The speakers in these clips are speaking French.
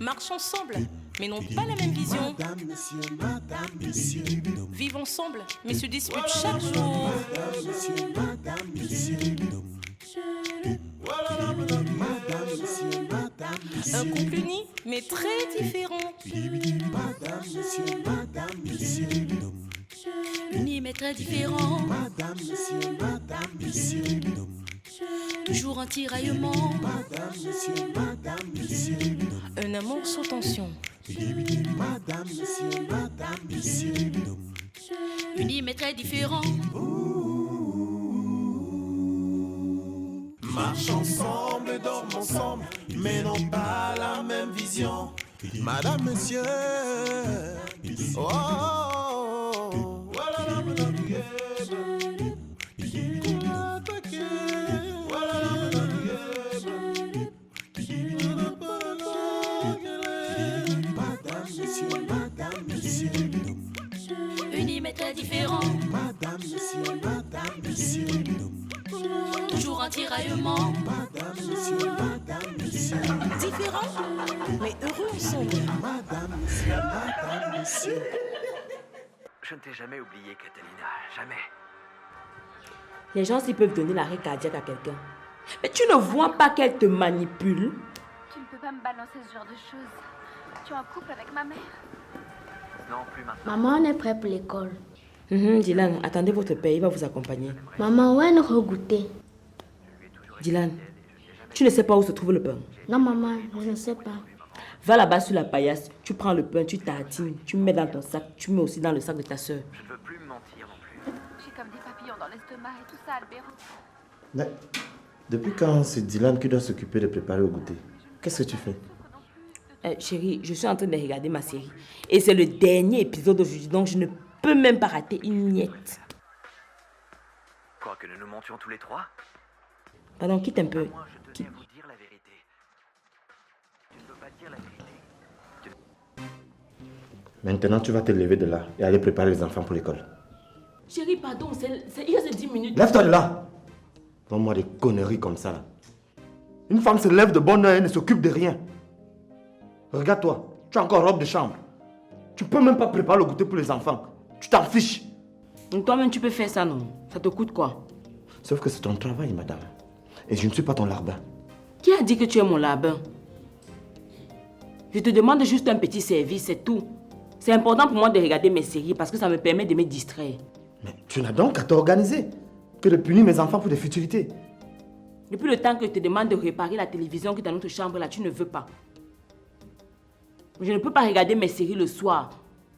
Marchent ensemble, mais n'ont pas la même vision. Vivent ensemble, mais se disputent chaque jour. Un couple uni, mais très différent. Uni mais très différent. Toujours en tiraillement. Un amour sous tension. Uni mais très différent. Marchent ensemble, dorment ensemble, mais n'ont pas la même vision. Madame, monsieur. Oh, oh, oh. Voilà, madame, Unis mais très différents. Toujours en tiraillement. Différents, mais heureux ensemble. Je ne t'ai jamais oublié, Catalina, jamais. Les gens, s'ils peuvent donner l'arrêt cardiaque à quelqu'un. Mais tu ne vois pas qu'elle te manipule? Tu ne peux pas me balancer ce genre de choses. Tu es en couple avec ma mère. Non, plus maintenant. Maman, on est prêt pour l'école. Dylan, attendez votre père, il va vous accompagner. Maman, où est notre goûter? Dylan, tu ne sais pas où se trouve le pain? Non, maman, je ne sais pas. Va là-bas sur la paillasse, tu prends le pain, tu tartines, tu mets dans ton sac, tu mets aussi dans le sac de ta soeur. Je ne veux plus me mentir non plus. J'ai comme des papillons dans l'estomac et tout ça, Albero. Mais depuis quand c'est Dylan qui doit s'occuper de préparer au goûter? Qu'est-ce que tu fais? Chérie, je suis en train de regarder ma série. Et c'est le dernier épisode d'aujourd'hui, donc je ne peux même pas rater une miette. Quoi, que nous nous mentions tous les trois? Pardon, quitte un peu. Moi, je tenais à vous dire la vérité. Tu ne peux pas dire la vérité. Maintenant, tu vas te lever de là et aller préparer les enfants pour l'école. Chérie, pardon, il y a ces 10 minutes. Lève-toi de là! Donne-moi des conneries comme ça, là. Une femme se lève de bonne heure et ne s'occupe de rien. Regarde-toi, tu as encore robe de chambre. Tu peux même pas préparer le goûter pour les enfants. Tu t'en fiches. Donc toi-même, tu peux faire ça, non? Ça te coûte quoi? Sauf que c'est ton travail, madame. Et je ne suis pas ton larbin. Qui a dit que tu es mon larbin? Je te demande juste un petit service, c'est tout. C'est important pour moi de regarder mes séries parce que ça me permet de me distraire. Mais tu n'as donc qu'à t'organiser que de punir mes enfants pour des futilités. Depuis le temps que je te demande de réparer la télévision qui est dans notre chambre, là, tu ne veux pas. Je ne peux pas regarder mes séries le soir.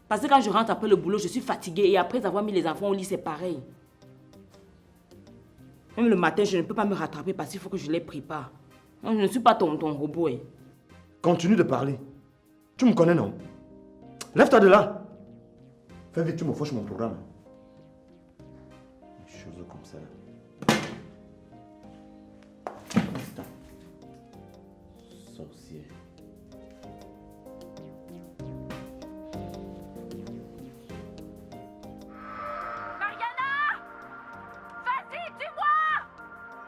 Parce que quand je rentre après le boulot, je suis fatiguée et après avoir mis les enfants au lit, c'est pareil. Même le matin, je ne peux pas me rattraper parce qu'il faut que je les prépare. Non, je ne suis pas ton robot. Continue de parler. Tu me connais, non? Lève-toi de là. Fais vite, tu me fauches mon programme. Des choses comme ça. Putain. Sorcier. Mariana! Vas-y, tue-moi!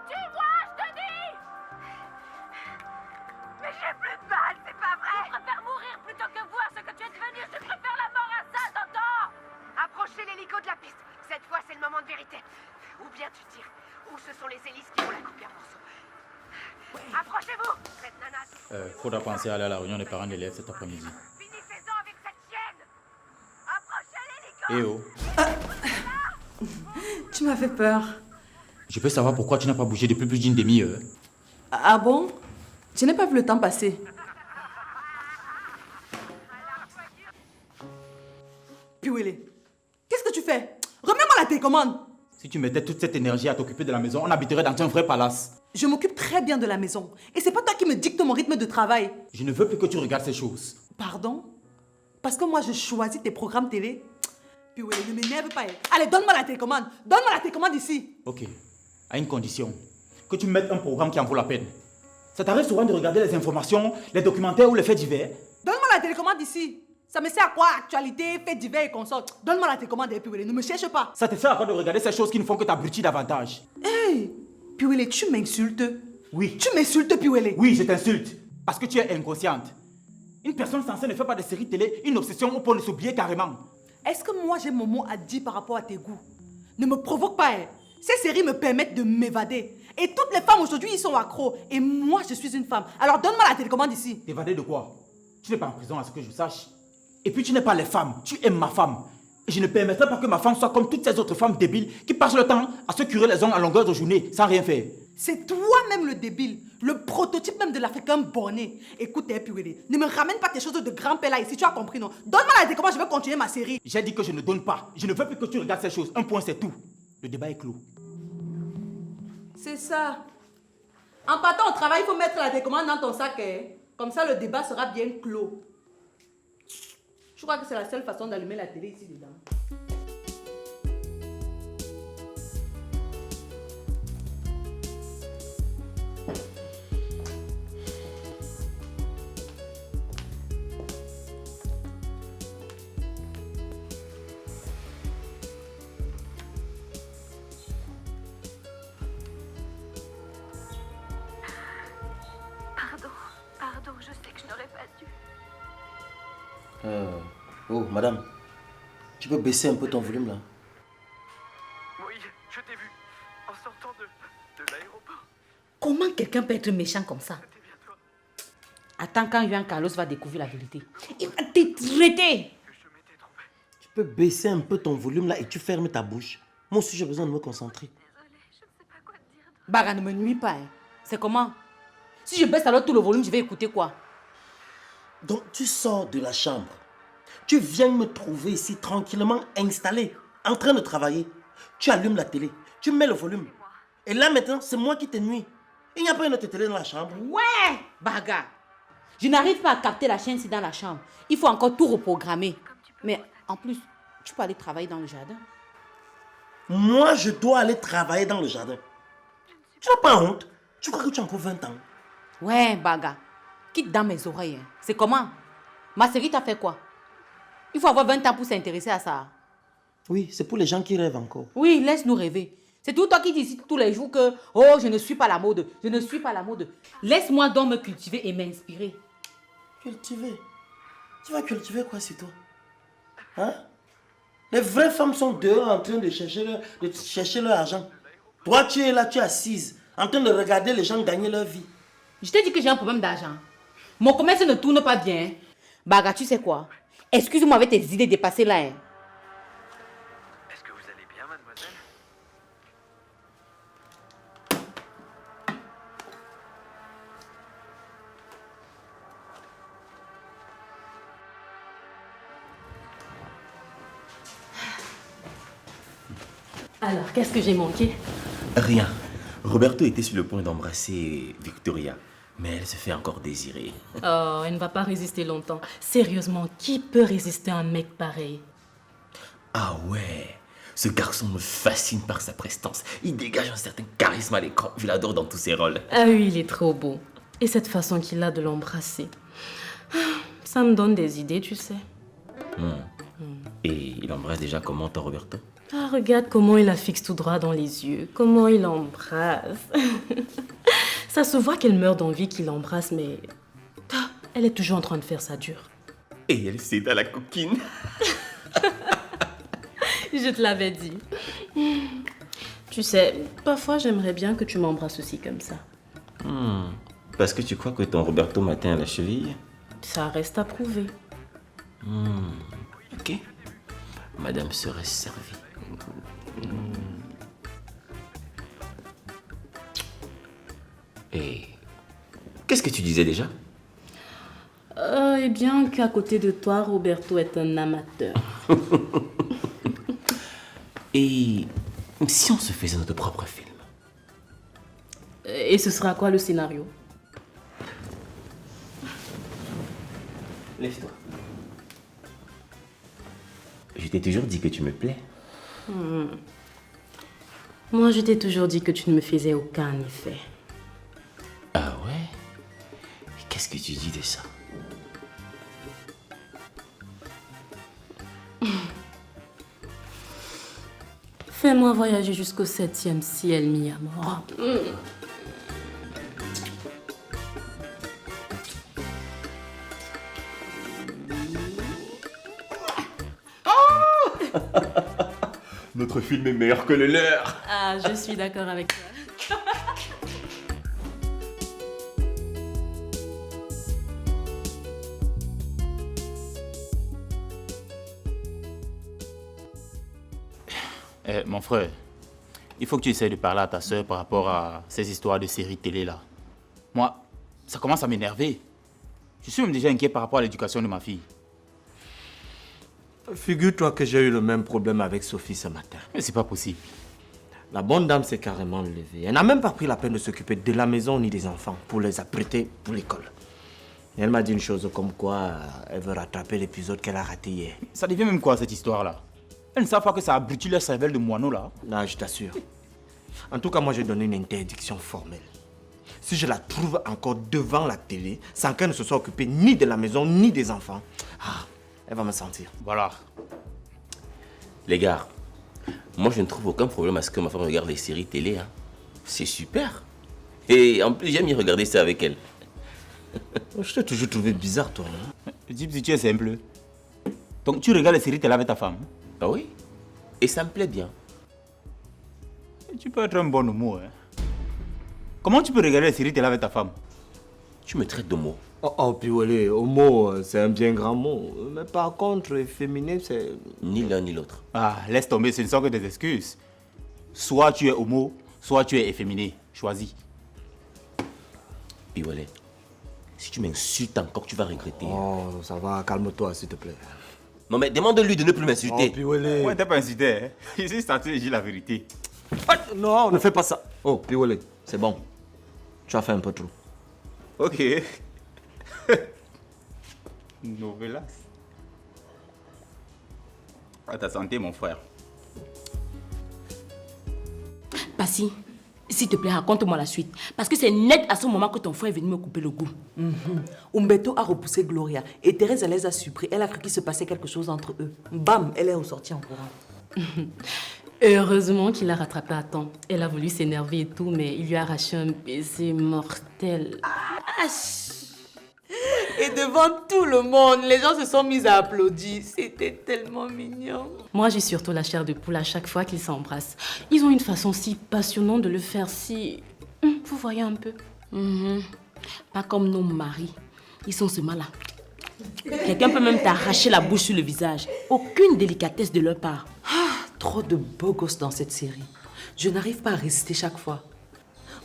Tue-moi, je te dis! Mais j'ai plus de balles, c'est pas vrai! Je préfère mourir plutôt que voir ce que tu es devenu. Je préfère la mort à ça, t'entends? Approchez l'hélico de la piste. Cette fois, c'est le moment de vérité. Ou bien tu tires, ou ce sont les hélices qui vont la couper en morceaux. Approchez-vous! Cette nana... Faudra penser à aller à la réunion des parents d'élèves cet après-midi. Finissez-en avec cette chienne! Approchez l'hélico! Eh oh! Tu m'as fait peur. Je peux savoir pourquoi tu n'as pas bougé depuis plus d'une demi-heure? Ah bon? Je n'ai pas vu le temps passer. Piouélé, qu'est-ce que tu fais? Remets-moi la télécommande. Si tu mettais toute cette énergie à t'occuper de la maison, on habiterait dans un vrai palace. Je m'occupe très bien de la maison. Et c'est pas toi qui me dicte mon rythme de travail. Je ne veux plus que tu regardes ces choses. Pardon? Parce que moi, je choisis tes programmes télé. Piouélé, ne m'énerve pas. Allez, donne-moi la télécommande. Donne-moi la télécommande ici. Ok, à une condition. Que tu mettes un programme qui en vaut la peine. Ça t'arrive souvent de regarder les informations, les documentaires ou les faits divers? Donne-moi la télécommande ici. Ça me sert à quoi? Actualité, faits divers et consorts. Donne-moi la télécommande et Piouélé, ne me cherche pas. Ça te sert à quoi de regarder ces choses qui ne font que t'abrutir davantage? Hey, Piouélé, tu m'insultes. Oui. Tu m'insultes, Piwele. Oui, je t'insulte. Parce que tu es inconsciente. Une personne censée ne fait pas de séries télé une obsession au point de s'oublier carrément. Est-ce que moi j'ai mon mot à dire par rapport à tes goûts? Ne me provoque pas, hein. Ces séries me permettent de m'évader. Et toutes les femmes aujourd'hui, ils sont accros. Et moi, je suis une femme. Alors donne-moi la télécommande ici. T'évader de quoi? Tu n'es pas en prison à ce que je sache. Et puis tu n'es pas les femmes, tu aimes ma femme. Et je ne permettrai pas que ma femme soit comme toutes ces autres femmes débiles qui passent le temps à se curer les ongles à longueur de journée sans rien faire. C'est toi-même le débile, le prototype même de l'Africain borné. Écoute, Piwele, ne me ramène pas tes choses de grand-père là ici, tu as compris, non? Donne-moi la télécommande, je vais continuer ma série. J'ai dit que je ne donne pas. Je ne veux plus que tu regardes ces choses. Un point, c'est tout. Le débat est clos. C'est ça. En partant au travail, il faut mettre la télécommande dans ton sac. Hein. Comme ça, le débat sera bien clos. Je crois que c'est la seule façon d'allumer la télé ici dedans. Pardon, je sais que je n'aurais pas dû. Oh, madame, tu peux baisser un peu ton volume là? Oui, je t'ai vu en sortant de l'aéroport. Comment quelqu'un peut être méchant comme ça? Attends quand Juan Carlos va découvrir la vérité. Il va te traiter. Tu peux baisser un peu ton volume là et tu fermes ta bouche. Moi aussi j'ai besoin de me concentrer. Baga, ne me nuis pas. Hein. C'est comment? Si je baisse alors tout le volume, je vais écouter quoi? Donc tu sors de la chambre. Tu viens me trouver ici tranquillement installé, en train de travailler. Tu allumes la télé, tu mets le volume. Et là maintenant, c'est moi qui te nuis. Il n'y a pas une autre télé dans la chambre. Ouais, Baga. Je n'arrive pas à capter la chaîne ici dans la chambre. Il faut encore tout reprogrammer. Mais en plus, tu peux aller travailler dans le jardin. Moi, je dois aller travailler dans le jardin. Tu n'as pas honte? Tu crois que tu as encore 20 ans? Ouais, Baga. Quitte dans mes oreilles. Hein. C'est comment? Ma série t'a fait quoi? Il faut avoir 20 ans pour s'intéresser à ça. Oui, c'est pour les gens qui rêvent encore. Oui, laisse-nous rêver. C'est tout toi qui dis ici tous les jours que « Oh, je ne suis pas la mode, je ne suis pas la mode. » Laisse-moi donc me cultiver et m'inspirer. Cultiver? Tu vas cultiver quoi sur toi? Hein? Les vraies femmes sont dehors en train de chercher leur argent. Toi, tu es là, tu es assise, en train de regarder les gens gagner leur vie. Je t'ai dit que j'ai un problème d'argent. Mon commerce ne tourne pas bien. Baga, tu sais quoi? Excuse-moi avec tes idées dépassées là. Hein. Est-ce que vous allez bien, mademoiselle? Alors, qu'est-ce que j'ai manqué? Rien. Roberto était sur le point d'embrasser Victoria, mais elle se fait encore désirer. Oh, elle ne va pas résister longtemps. Sérieusement, qui peut résister à un mec pareil? Ah ouais, ce garçon me fascine par sa prestance. Il dégage un certain charisme à l'écran. Je l'adore dans tous ses rôles. Ah oui, il est trop beau. Et cette façon qu'il a de l'embrasser. Ça me donne des idées, tu sais. Et il embrasse déjà comment, ton Roberto? Ah, regarde comment il la fixe tout droit dans les yeux. Comment il embrasse. Ça se voit qu'elle meurt d'envie qu'il l'embrasse, mais... elle est toujours en train de faire ça dur. Et elle cède à la coquine. Je te l'avais dit. Tu sais, parfois j'aimerais bien que tu m'embrasses aussi comme ça. Parce que tu crois que ton Roberto m'atteint à la cheville? Ça reste à prouver. Ok. Madame serait servie. Et qu'est-ce que tu disais déjà? Eh bien qu'à côté de toi, Roberto est un amateur. Et si on se faisait notre propre film? Et ce sera quoi le scénario? Lève-toi. Je t'ai toujours dit que tu me plais. Moi, je t'ai toujours dit que tu ne me faisais aucun effet. Ah ouais? Qu'est-ce que tu dis de ça? Fais-moi voyager jusqu'au 7e ciel, mi amor. Notre film est meilleur que le leur. Ah, je suis d'accord avec toi. Mon frère, il faut que tu essaies de parler à ta soeur par rapport à ces histoires de séries télé là. Moi, ça commence à m'énerver. Je suis même déjà inquiet par rapport à l'éducation de ma fille. Figure-toi que j'ai eu le même problème avec Sophie ce matin. Mais c'est pas possible. La bonne dame s'est carrément levée. Elle n'a même pas pris la peine de s'occuper de la maison ni des enfants pour les apprêter pour l'école. Et elle m'a dit une chose comme quoi elle veut rattraper l'épisode qu'elle a raté hier. Ça devient même quoi cette histoire là? Elles ne savent pas que ça abrutit leur cervelle de moineau là. Non, je t'assure. En tout cas, moi j'ai donné une interdiction formelle. Si je la trouve encore devant la télé, sans qu'elle ne se soit occupée ni de la maison ni des enfants, elle va me sentir. Voilà. Les gars, moi je ne trouve aucun problème à ce que ma femme regarde les séries télé. Hein. C'est super. Et en plus, j'aime y regarder ça avec elle. Je t'ai toujours trouvé bizarre, toi. Dis si tu es simple. Donc tu regardes les séries télé avec ta femme? Ah oui. Et ça me plaît bien. Tu peux être un bon homo. Hein. Comment tu peux regarder les séries télé avec ta femme? Tu me traites d'homo. Oh, puis ouais, homo, c'est un bien grand mot. Mais par contre, féminin, c'est... Ni l'un ni l'autre. Ah, laisse tomber, ce ne sont que des excuses. Soit tu es homo, soit tu es efféminé. Choisis. Puis ouais, si tu m'insultes encore, tu vas regretter. Oh, ça va, calme-toi, s'il te plaît. Non mais demande-lui de ne plus m'insulter. Oh, puis ouais, t'es pas insulté. Hein? Je suis statut et j'ai la vérité. Non, ne fais pas ça. Oh, puis ouais, c'est bon. Tu as fait un peu trop. Ok. Novelas. À ta santé, mon frère. Passy, s'il te plaît, raconte-moi la suite. Parce que c'est net à ce moment que ton frère est venu me couper le goût. Umberto a repoussé Gloria et Thérèse les a surpris. Elle a cru qu'il se passait quelque chose entre eux. Bam, elle est ressortie en courant. Heureusement qu'il l'a rattrapé à temps. Elle a voulu s'énerver et tout, mais il lui a arraché un baiser mortel. Et devant tout le monde, les gens se sont mis à applaudir. C'était tellement mignon. Moi, j'ai surtout la chair de poule à chaque fois qu'ils s'embrassent. Ils ont une façon si passionnante de le faire, si... Vous voyez un peu. Pas comme nos maris. Ils sont seulement là. Quelqu'un peut même t'arracher la bouche sur le visage. Aucune délicatesse de leur part. Trop de beaux gosses dans cette série. Je n'arrive pas à résister chaque fois.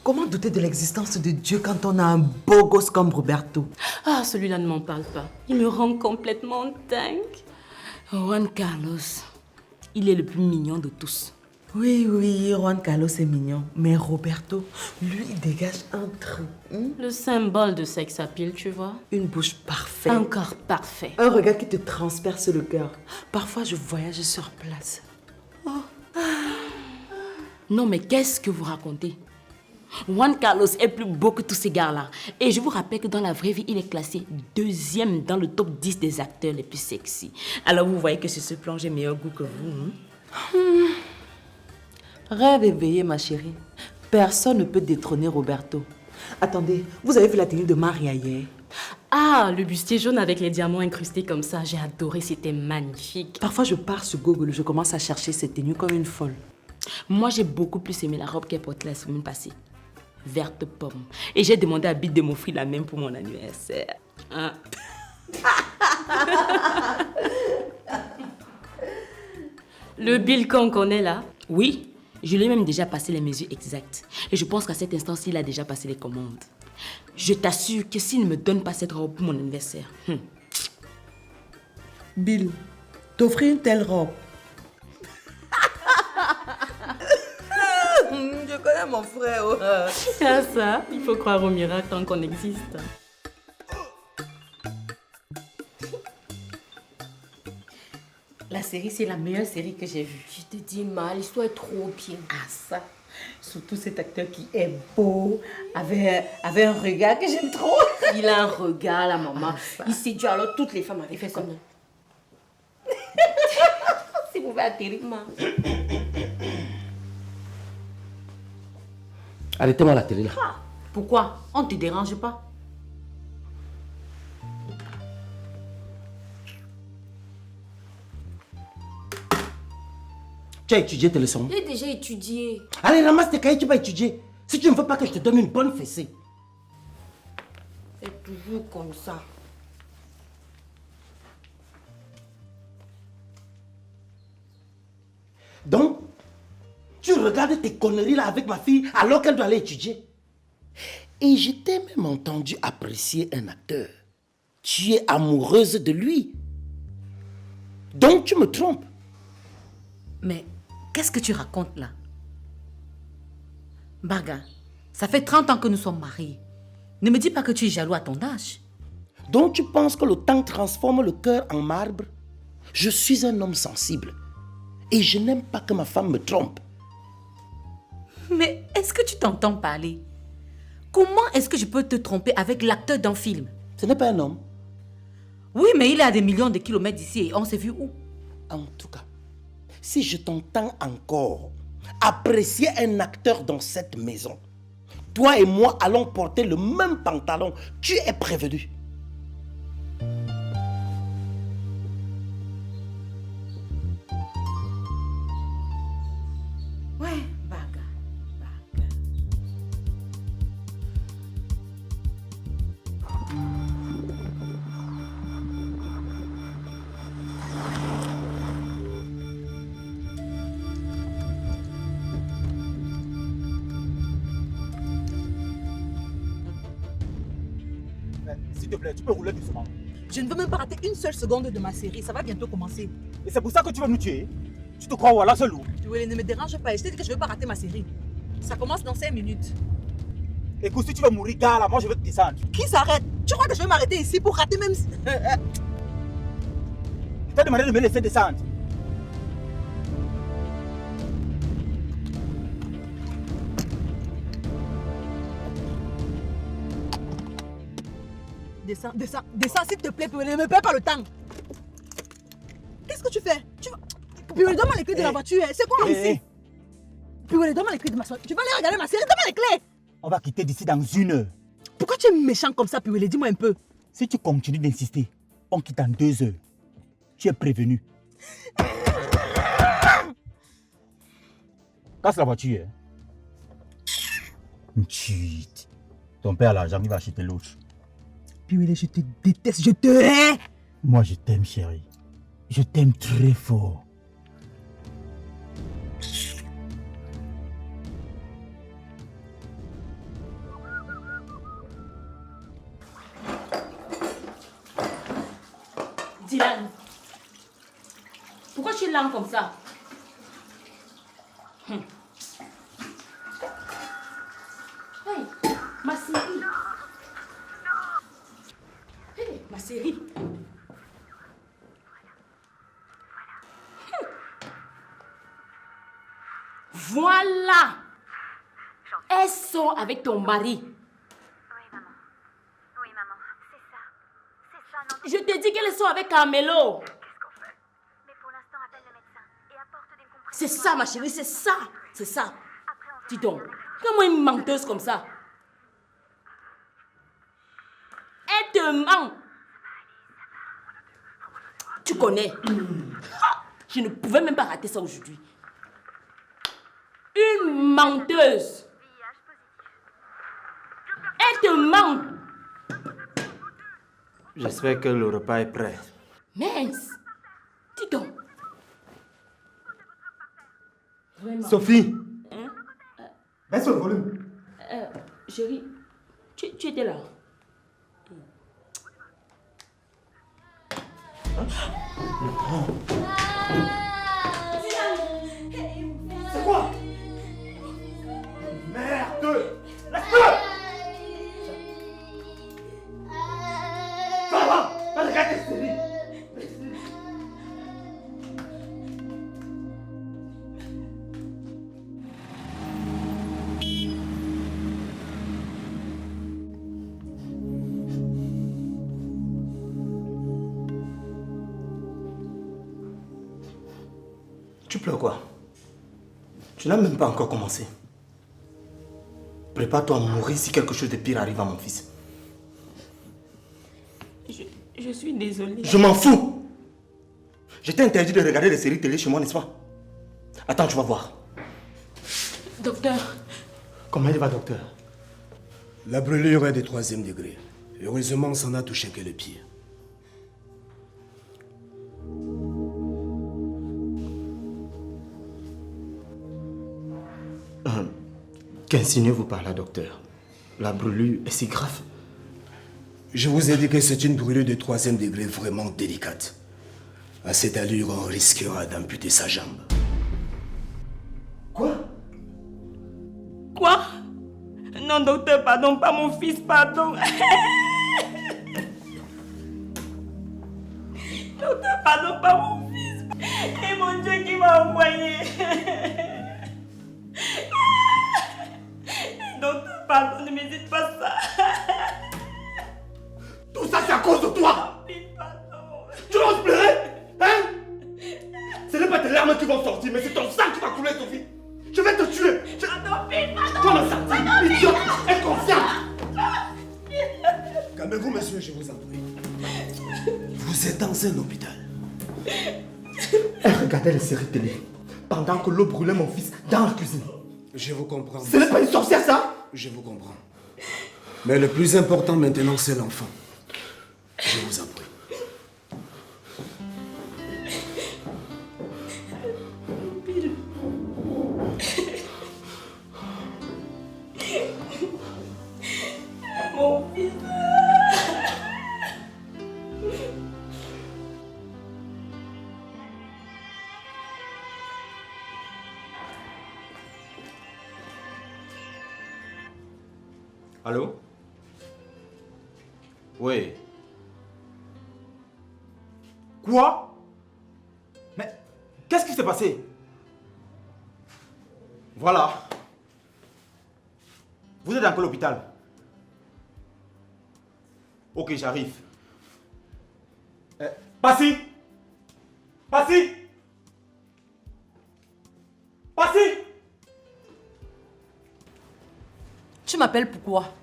Comment douter de l'existence de Dieu quand on a un beau gosse comme Roberto? Ah, celui-là ne m'en parle pas. Il me rend complètement dingue. Juan Carlos, il est le plus mignon de tous. Oui, Juan Carlos est mignon. Mais Roberto, lui, il dégage un truc. Le symbole de sex appeal, tu vois. Une bouche parfaite. Un corps parfait. Un regard qui te transperce le cœur. Parfois, je voyage sur place. Non, mais qu'est-ce que vous racontez? Juan Carlos est plus beau que tous ces gars-là. Et je vous rappelle que dans la vraie vie, il est classé 2e dans le top 10 des acteurs les plus sexy. Alors vous voyez que sur ce plan, j'ai meilleur goût que vous. Rêve éveillé, ma chérie. Personne ne peut détrôner Roberto. Attendez, vous avez vu la tenue de Maria hier? Ah, le bustier jaune avec les diamants incrustés comme ça, j'ai adoré, c'était magnifique. Parfois, je pars sur Google, je commence à chercher cette tenue comme une folle. Moi, j'ai beaucoup plus aimé la robe qu'elle portait la semaine passée. Verte pomme. Et j'ai demandé à Bite de m'offrir la même pour mon anniversaire. Le Bill qu'on connaît là? Oui, je lui ai même déjà passé les mesures exactes. Et je pense qu'à cet instant-ci, il a déjà passé les commandes. Je t'assure que s'il ne me donne pas cette robe pour mon anniversaire... Bill, t'offrir une telle robe? Je connais mon frère. C'est ça, il faut croire au miracle tant qu'on existe. La série, c'est la meilleure série que j'ai vue. Je te dis mal, l'histoire est trop bien. Ah ça, surtout cet acteur qui est beau, avait un regard que j'aime trop. Il a un regard, la maman. Il séduit alors toutes les femmes avec ça. Si vous pouvez atterrir, maman. Arrêtez-moi la télé là. Pourquoi? On ne te dérange pas? Tu as étudié tes leçons? J'ai déjà étudié. Allez, ramasse tes cahiers, tu vas étudier. Si tu ne veux pas que je te donne une bonne fessée. C'est toujours comme ça. Donc, tu regardes tes conneries là avec ma fille alors qu'elle doit aller étudier. Et je t'ai même entendu apprécier un acteur. Tu es amoureuse de lui. Donc tu me trompes. Mais qu'est-ce que tu racontes là? Baga, ça fait 30 ans que nous sommes mariés. Ne me dis pas que tu es jaloux à ton âge. Donc tu penses que le temps transforme le cœur en marbre? Je suis un homme sensible. Et je n'aime pas que ma femme me trompe. Mais est-ce que tu t'entends parler? Comment est-ce que je peux te tromper avec l'acteur d'un film? Ce n'est pas un homme. Oui, mais il est à des millions de kilomètres d'ici et on s'est vu où? En tout cas, si je t'entends encore apprécier un acteur dans cette maison, toi et moi allons porter le même pantalon. Tu es prévenu. Ouais, Baga. S'il te plaît, tu peux rouler doucement. Je ne veux même pas rater une seule seconde de ma série. Ça va bientôt commencer. Et c'est pour ça que tu veux nous tuer? Tu te crois voilà seul ou? Oui, ne me dérange pas. Je t'ai dit que je ne veux pas rater ma série. Ça commence dans 5 minutes. Écoute, si tu veux mourir, gars, là, moi je vais te descendre. Qui s'arrête? Tu crois que je vais m'arrêter ici pour rater même... Je t'ai demandé de me laisser descendre. Descends, descends, descends s'il te plaît, Piwele, ne me perds pas le temps. Qu'est-ce que tu fais? Piwele, donne-moi les clés de la voiture. C'est quoi ici? Piwele, donne-moi les clés de ma soirée. Tu vas aller regarder ma série, donne-moi les clés. On va quitter d'ici dans 1 heure. Pourquoi tu es méchant comme ça, Piwele? Dis-moi un peu. Si tu continues d'insister, on quitte en 2 heures. Tu es prévenu. Casse la voiture. Chut. Ton père a l'argent, il va acheter l'autre. Piwele, je te déteste, je te hais. Moi, je t'aime, chérie. Je t'aime très fort. Dylan, pourquoi tu es lent comme ça? Hey, ma série. Hey, ma série. Voilà. Elle sort avec ton mari. Je te dis qu'elle sort avec Carmelo. C'est ça, ma chérie, c'est ça. C'est ça. Dis donc, comment une menteuse comme ça? Elle te ment. Tu connais. Je ne pouvais même pas rater ça aujourd'hui. Une menteuse. Elle te ment. J'espère que le repas est prêt. Mince. Dis donc. Vraiment. Sophie, Hein? baisse le volume. Chérie, tu étais là. C'est quoi? Merde! Laisse-le! Ça va! Va regarder cette série! Tu pleures quoi? Tu n'as même pas encore commencé. Prépare-toi à mourir si quelque chose de pire arrive à mon fils. Je suis désolée. Je m'en fous. Je t'ai interdit de regarder les séries télé chez moi, n'est-ce pas? Attends, tu vas voir. Docteur. Comment il va, docteur? La brûlure est de 3e degré. Heureusement, ça n'a touché que le pied. Qu'insinuez-vous par là, docteur? La brûlure est si grave? Je vous ai dit que c'est une brûlure de 3e degré vraiment délicate. À cette allure, on risquera d'amputer sa jambe. Quoi? Quoi? Non, docteur, pardon, pas mon fils, pardon. Docteur, pardon, pas mon fils. Et mon Dieu qui m'a envoyé. Docteur, pardon, ne me dites pas ça. Tout ça, c'est à cause de toi. Tu oses pleurer? Hein? Ce n'est pas tes larmes qui vont sortir, mais c'est ton sang qui va couler, Sophie. Je vais te tuer. Toi, ma sardine, idiote, inconsciente. Calmez-vous, monsieur, je vous en prie. Vous êtes dans un hôpital. Elle regardait les séries télé pendant que l'eau brûlait mon fils dans la cuisine. Je vous comprends. Ce n'est pas une sorcière, ça? Je vous comprends. Mais le plus important maintenant, c'est l'enfant. Je vous en prie. Mon fils. Allô? Oui. Quoi? Mais qu'est-ce qui s'est passé? Voilà. Vous êtes dans quel hôpital? Ok, j'arrive. Passy! Passy! Passy! Tu m'appelles pourquoi?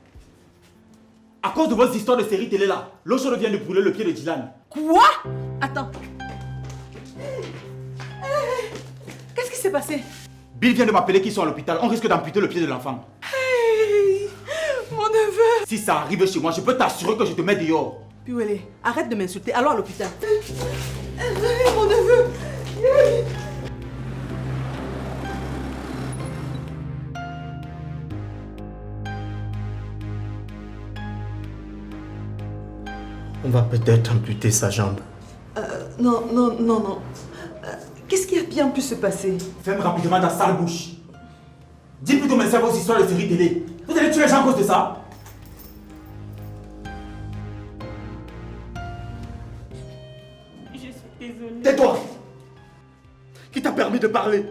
À cause de vos histoires de séries télé là, l'eau chaude vient de brûler le pied de Dylan. Quoi? Attends. Qu'est-ce qui s'est passé? Bill vient de m'appeler qu'ils sont à l'hôpital. On risque d'amputer le pied de l'enfant. Hey, mon neveu. Si ça arrive chez moi, je peux t'assurer que je te mets dehors. Piouélé, arrête de m'insulter. Allons à l'hôpital. Mon neveu. On va peut-être amputer sa jambe. Non. Qu'est-ce qui a bien pu se passer? Ferme rapidement ta sale bouche. Dis plutôt merci à vos histoires de séries télé. Vous allez tuer les gens à cause de ça? Je suis désolée. Tais-toi! Qui t'a permis de parler?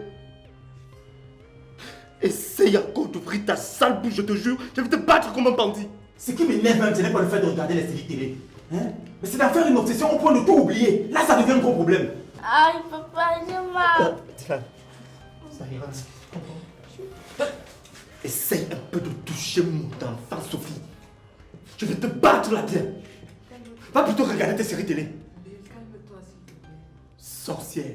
Essaye encore d'ouvrir ta sale bouche, je te jure. Je vais te battre comme un bandit. Ce qui m'énerve même, ce n'est pas le fait de regarder les séries télé. Hein? Mais c'est d'en faire une obsession au point de tout oublier. Là, ça devient un gros problème. Aïe, papa, je m'en... Ça ira. Essaye un peu de toucher mon enfant, Sophie. Je vais te battre là-dedans. Va plutôt regarder tes séries télé. Calme-toi, s'il te plaît. Sorcière.